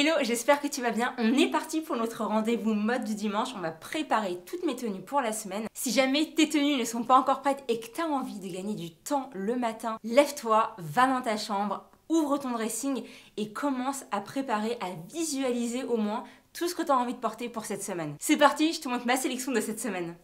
Hello, j'espère que tu vas bien. On est parti pour notre rendez-vous mode du dimanche. On va préparer toutes mes tenues pour la semaine. Si jamais tes tenues ne sont pas encore prêtes et que tu as envie de gagner du temps le matin, lève-toi, va dans ta chambre, ouvre ton dressing et commence à préparer, à visualiser au moins tout ce que tu as envie de porter pour cette semaine. C'est parti, je te montre ma sélection de cette semaine.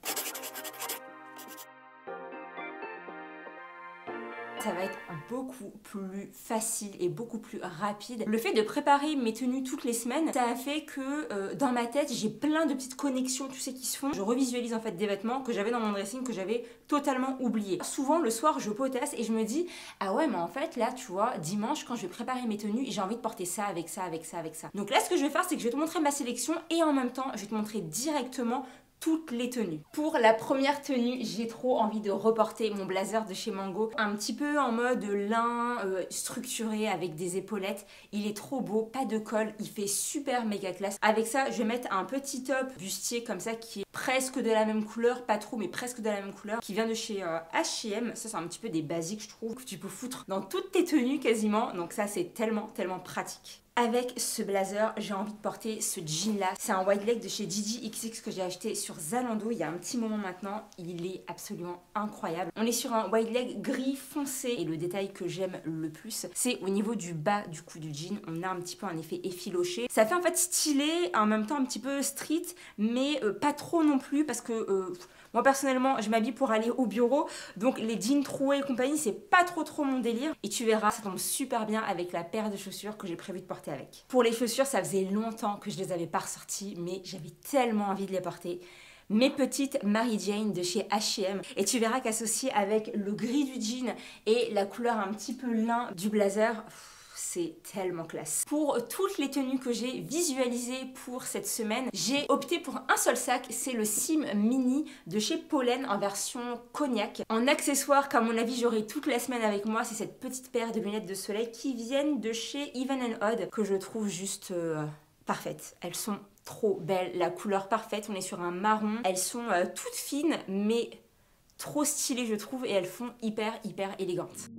Ça va être beaucoup plus facile et beaucoup plus rapide. Le fait de préparer mes tenues toutes les semaines, ça a fait que dans ma tête, j'ai plein de petites connexions, tu sais, qui se font. Je revisualise en fait des vêtements que j'avais dans mon dressing, que j'avais totalement oublié. Souvent, le soir, je potasse et je me dis, ah ouais, mais en fait, là, tu vois, dimanche, quand je vais préparer mes tenues, j'ai envie de porter ça, avec ça, avec ça, avec ça. Donc là, ce que je vais faire, c'est que je vais te montrer ma sélection et en même temps, je vais te montrer directement toutes les tenues. Pour la première tenue, j'ai trop envie de reporter mon blazer de chez Mango. Un petit peu en mode lin structuré avec des épaulettes. Il est trop beau, pas de col, il fait super méga classe. Avec ça, je vais mettre un petit top bustier comme ça qui est presque de la même couleur, pas trop mais presque de la même couleur, qui vient de chez H&M. Ça c'est un petit peu des basiques je trouve, que tu peux foutre dans toutes tes tenues quasiment. Donc ça c'est tellement pratique. Avec ce blazer, j'ai envie de porter ce jean là. C'est un wide leg de chez Gigi XX que j'ai acheté sur Zalando il y a un petit moment maintenant. Il est absolument incroyable. On est sur un wide leg gris foncé et le détail que j'aime le plus, c'est au niveau du bas du cou du jean. On a un petit peu un effet effiloché. Ça fait en fait stylé, en même temps un petit peu street, mais pas trop non plus parce que... moi personnellement, je m'habille pour aller au bureau, donc les jeans troués et compagnie, c'est pas trop mon délire. Et tu verras, ça tombe super bien avec la paire de chaussures que j'ai prévu de porter avec. Pour les chaussures, ça faisait longtemps que je les avais pas ressorties, mais j'avais tellement envie de les porter. Mes petites Mary Jane de chez H&M. Et tu verras qu'associé avec le gris du jean et la couleur un petit peu lin du blazer, c'est tellement classe. Pour toutes les tenues que j'ai visualisées pour cette semaine, j'ai opté pour un seul sac, c'est le Sim Mini de chez Pollen en version cognac. En accessoire, qu'à mon avis j'aurai toute la semaine avec moi, c'est cette petite paire de lunettes de soleil qui viennent de chez Even & Odd que je trouve juste parfaites. Elles sont trop belles, la couleur parfaite, on est sur un marron. Elles sont toutes fines mais trop stylées je trouve et elles font hyper élégantes.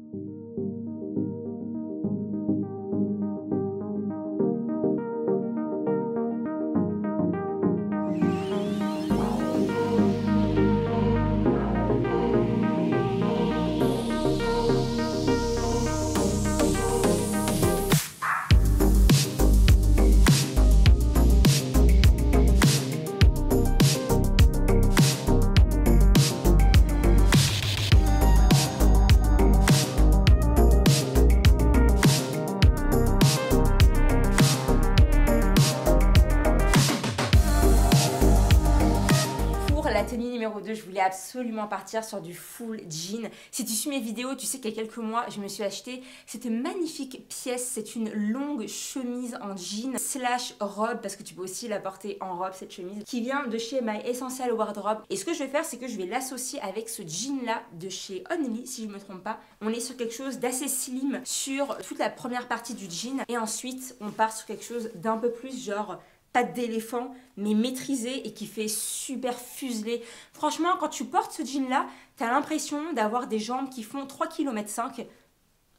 La tenue numéro 2, je voulais absolument partir sur du full jean. Si tu suis mes vidéos, tu sais qu'il y a quelques mois, je me suis acheté cette magnifique pièce. C'est une longue chemise en jean slash robe, parce que tu peux aussi la porter en robe cette chemise, qui vient de chez My Essential Wardrobe. Et ce que je vais faire, c'est que je vais l'associer avec ce jean là de chez Only, si je me trompe pas. On est sur quelque chose d'assez slim sur toute la première partie du jean. Et ensuite, on part sur quelque chose d'un peu plus genre... patte d'éléphant, mais maîtrisé et qui fait super fuselé. Franchement, quand tu portes ce jean-là, t'as l'impression d'avoir des jambes qui font 3,5 km.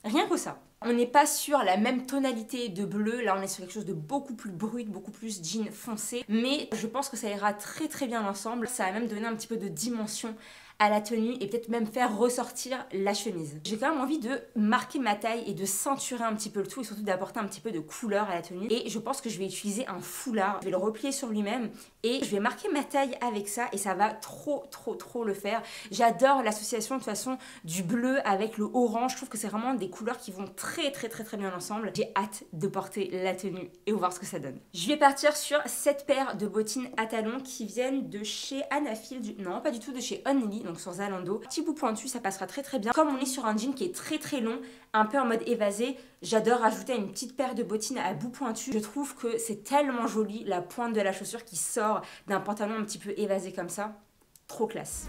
Rien que ça. On n'est pas sur la même tonalité de bleu, là on est sur quelque chose de beaucoup plus brut, beaucoup plus jean foncé, mais je pense que ça ira très bien ensemble. Ça va même donner un petit peu de dimension à la tenue et peut-être même faire ressortir la chemise. J'ai quand même envie de marquer ma taille et de ceinturer un petit peu le tout et surtout d'apporter un petit peu de couleur à la tenue. Et je pense que je vais utiliser un foulard. Je vais le replier sur lui-même et je vais marquer ma taille avec ça et ça va trop le faire. J'adore l'association de toute façon du bleu avec le orange. Je trouve que c'est vraiment des couleurs qui vont très bien ensemble. J'ai hâte de porter la tenue et voir ce que ça donne. Je vais partir sur cette paire de bottines à talons qui viennent de chez Anafield. Non, pas du tout, de chez Only. Donc sur Zalando. Petit bout pointu, ça passera très bien. Comme on est sur un jean qui est très long, un peu en mode évasé, j'adore rajouter une petite paire de bottines à bout pointu. Je trouve que c'est tellement joli, la pointe de la chaussure qui sort d'un pantalon un petit peu évasé comme ça. Trop classe.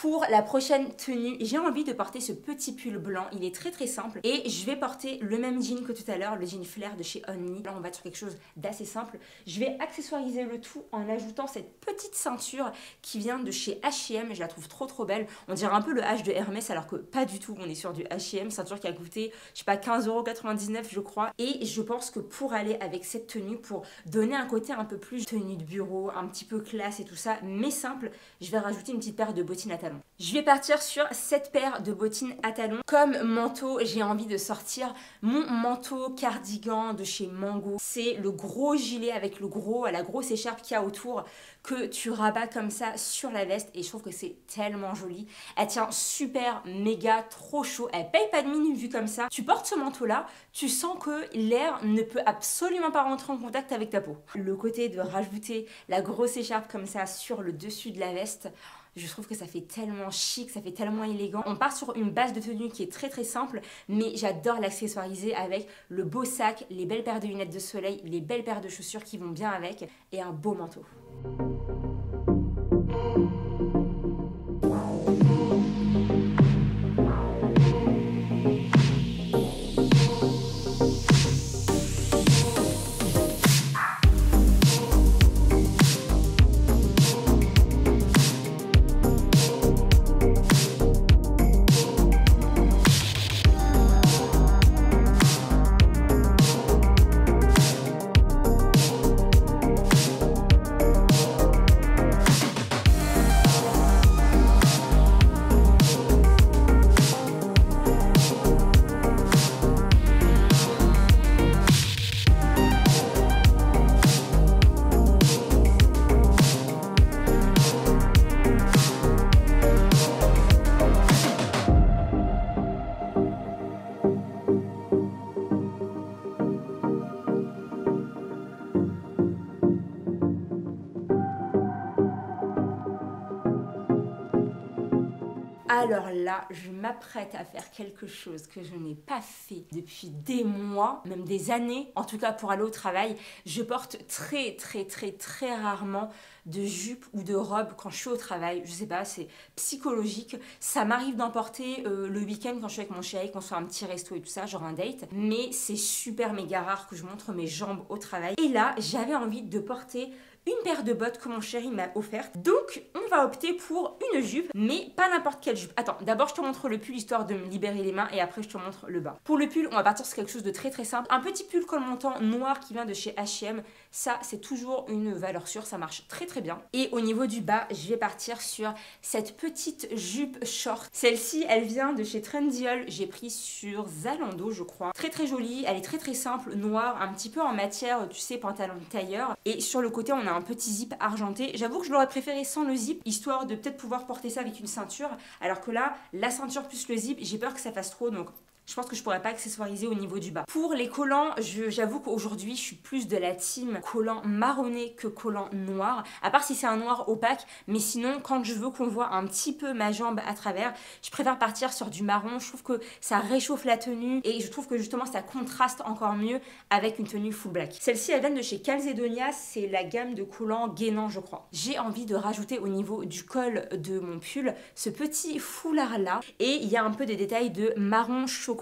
Pour la prochaine tenue, j'ai envie de porter ce petit pull blanc. Il est très très simple et je vais porter le même jean que tout à l'heure, le jean flair de chez Only. Là, on va sur quelque chose d'assez simple. Je vais accessoiriser le tout en ajoutant cette petite ceinture qui vient de chez H&M. Je la trouve trop trop belle. On dirait un peu le H de Hermès alors que pas du tout. On est sur du H&M, ceinture qui a coûté, je sais pas, 15,99 € je crois. Et je pense que pour aller avec cette tenue, pour donner un côté un peu plus tenue de bureau, un petit peu classe et tout ça, mais simple, je vais rajouter une petite paire de bottines à talons. Je vais partir sur cette paire de bottines à talons. Comme manteau, j'ai envie de sortir mon manteau cardigan de chez Mango. C'est le gros gilet avec la grosse écharpe qu'il y a autour que tu rabats comme ça sur la veste et je trouve que c'est tellement joli. Elle tient super méga trop chaud. Elle paye pas de mine vue comme ça. Tu portes ce manteau là, tu sens que l'air ne peut absolument pas rentrer en contact avec ta peau. Le côté de rajouter la grosse écharpe comme ça sur le dessus de la veste, je trouve que ça fait tellement chic, ça fait tellement élégant. On part sur une base de tenue qui est très très simple, mais j'adore l'accessoiriser avec le beau sac, les belles paires de lunettes de soleil, les belles paires de chaussures qui vont bien avec et un beau manteau. Alors là, je m'apprête à faire quelque chose que je n'ai pas fait depuis des mois, même des années, en tout cas pour aller au travail. Je porte très rarement de jupe ou de robe quand je suis au travail. Je sais pas, c'est psychologique. Ça m'arrive d'en porter le week-end quand je suis avec mon chéri, qu'on soit un petit resto et tout ça, genre un date. Mais c'est super méga rare que je montre mes jambes au travail. Et là, j'avais envie de porter une paire de bottes que mon chéri m'a offerte. Donc, on va opter pour une jupe, mais pas n'importe quelle jupe. Attends, d'abord, je te montre le pull histoire de me libérer les mains et après, je te montre le bas. Pour le pull, on va partir sur quelque chose de très simple. Un petit pull col montant noir qui vient de chez H&M. Ça, c'est toujours une valeur sûre. Ça marche très bien. Et au niveau du bas, je vais partir sur cette petite jupe short. Celle-ci, elle vient de chez Trendyol. J'ai pris sur Zalando, je crois. Très jolie. Elle est très simple, noire, un petit peu en matière, tu sais, pantalon de tailleur. Et sur le côté, on a un petit zip argenté. J'avoue que je l'aurais préféré sans le zip, histoire de peut-être pouvoir porter ça avec une ceinture. Alors que là, la ceinture plus le zip, j'ai peur que ça fasse trop, donc je pense que je pourrais pas accessoiriser au niveau du bas. Pour les collants, j'avoue qu'aujourd'hui, je suis plus de la team collant marronné que collant noir. À part si c'est un noir opaque, mais sinon, quand je veux qu'on voit un petit peu ma jambe à travers, je préfère partir sur du marron. Je trouve que ça réchauffe la tenue et je trouve que justement, ça contraste encore mieux avec une tenue full black. Celle-ci, elle vient de chez Calzedonia. C'est la gamme de collants gainants, je crois. J'ai envie de rajouter au niveau du col de mon pull ce petit foulard-là. Et il y a un peu des détails de marron chocolat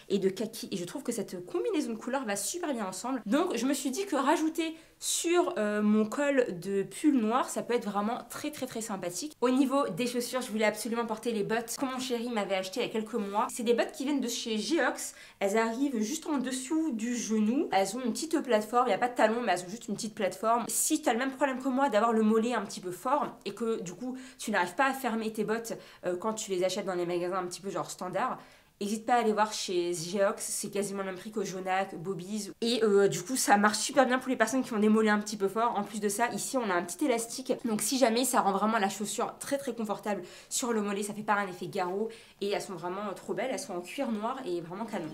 et de kaki et je trouve que cette combinaison de couleurs va super bien ensemble, donc je me suis dit que rajouter sur mon col de pull noir, ça peut être vraiment très sympathique. Au niveau des chaussures, je voulais absolument porter les bottes que mon chéri m'avait acheté il y a quelques mois. C'est des bottes qui viennent de chez Geox. Elles arrivent juste en dessous du genou. Elles ont une petite plateforme, il n'y a pas de talons, mais elles ont juste une petite plateforme. Si tu as le même problème que moi d'avoir le mollet un petit peu fort et que du coup tu n'arrives pas à fermer tes bottes quand tu les achètes dans les magasins un petit peu genre standard, n'hésite pas à aller voir chez Geox, c'est quasiment le même prix que Jonac, Bobby's. Et du coup, ça marche super bien pour les personnes qui ont des mollets un petit peu forts. En plus de ça, ici, on a un petit élastique. Donc si jamais, ça rend vraiment la chaussure très confortable sur le mollet. Ça fait pas un effet garrot. Et elles sont vraiment trop belles. Elles sont en cuir noir et vraiment canon.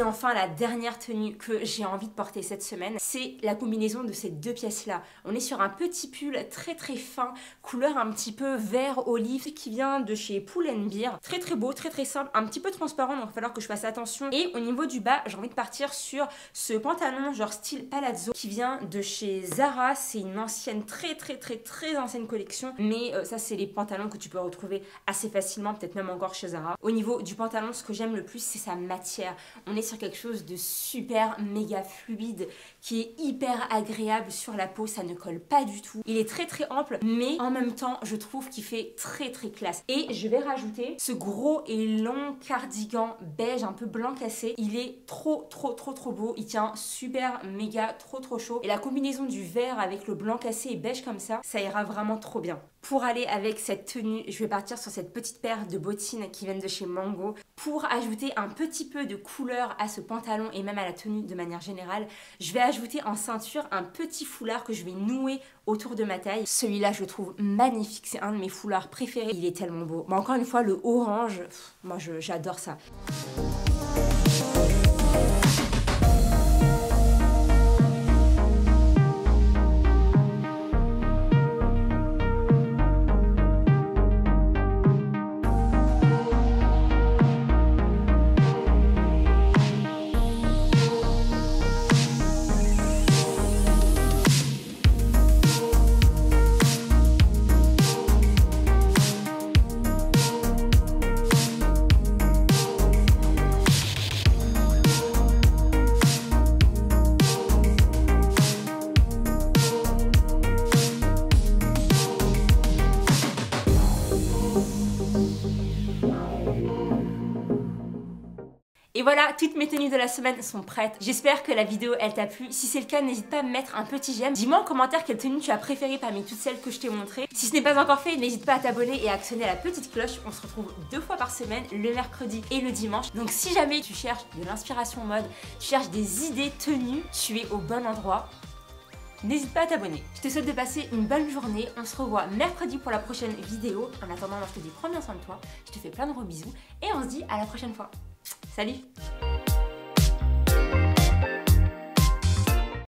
enfin la dernière tenue que j'ai envie de porter cette semaine, c'est la combinaison de ces deux pièces là. On est sur un petit pull très fin, couleur un petit peu vert olive qui vient de chez Pull & Bear. Très beau, très simple, un petit peu transparent, donc il va falloir que je fasse attention. Et au niveau du bas, j'ai envie de partir sur ce pantalon genre style palazzo qui vient de chez Zara. C'est une ancienne, très ancienne collection, mais ça c'est les pantalons que tu peux retrouver assez facilement, peut-être même encore chez Zara. Au niveau du pantalon, ce que j'aime le plus, c'est sa matière. On est sur quelque chose de super méga fluide, qui est hyper agréable sur la peau, ça ne colle pas du tout. Il est très ample, mais en même temps, je trouve qu'il fait très classe. Et je vais rajouter ce gros et long cardigan beige, un peu blanc cassé. Il est trop beau, il tient super méga trop chaud. Et la combinaison du vert avec le blanc cassé et beige comme ça ira vraiment trop bien. Pour aller avec cette tenue, je vais partir sur cette petite paire de bottines qui viennent de chez Mango. Pour ajouter un petit peu de couleur à ce pantalon et même à la tenue de manière générale, je vais ajouter en ceinture un petit foulard que je vais nouer autour de ma taille. Celui-là, je le trouve magnifique, c'est un de mes foulards préférés. Il est tellement beau. Mais encore une fois, le orange, moi j'adore ça. Et voilà, toutes mes tenues de la semaine sont prêtes. J'espère que la vidéo, elle t'a plu. Si c'est le cas, n'hésite pas à me mettre un petit j'aime. Dis-moi en commentaire quelle tenue tu as préférée parmi toutes celles que je t'ai montrées. Si ce n'est pas encore fait, n'hésite pas à t'abonner et à actionner la petite cloche. On se retrouve 2 fois par semaine, le mercredi et le dimanche. Donc si jamais tu cherches de l'inspiration mode, tu cherches des idées tenues, tu es au bon endroit. N'hésite pas à t'abonner. Je te souhaite de passer une bonne journée. On se revoit mercredi pour la prochaine vidéo. En attendant, moi je te dis prends bien soin de toi. Je te fais plein de gros bisous et on se dit à la prochaine fois. Salut!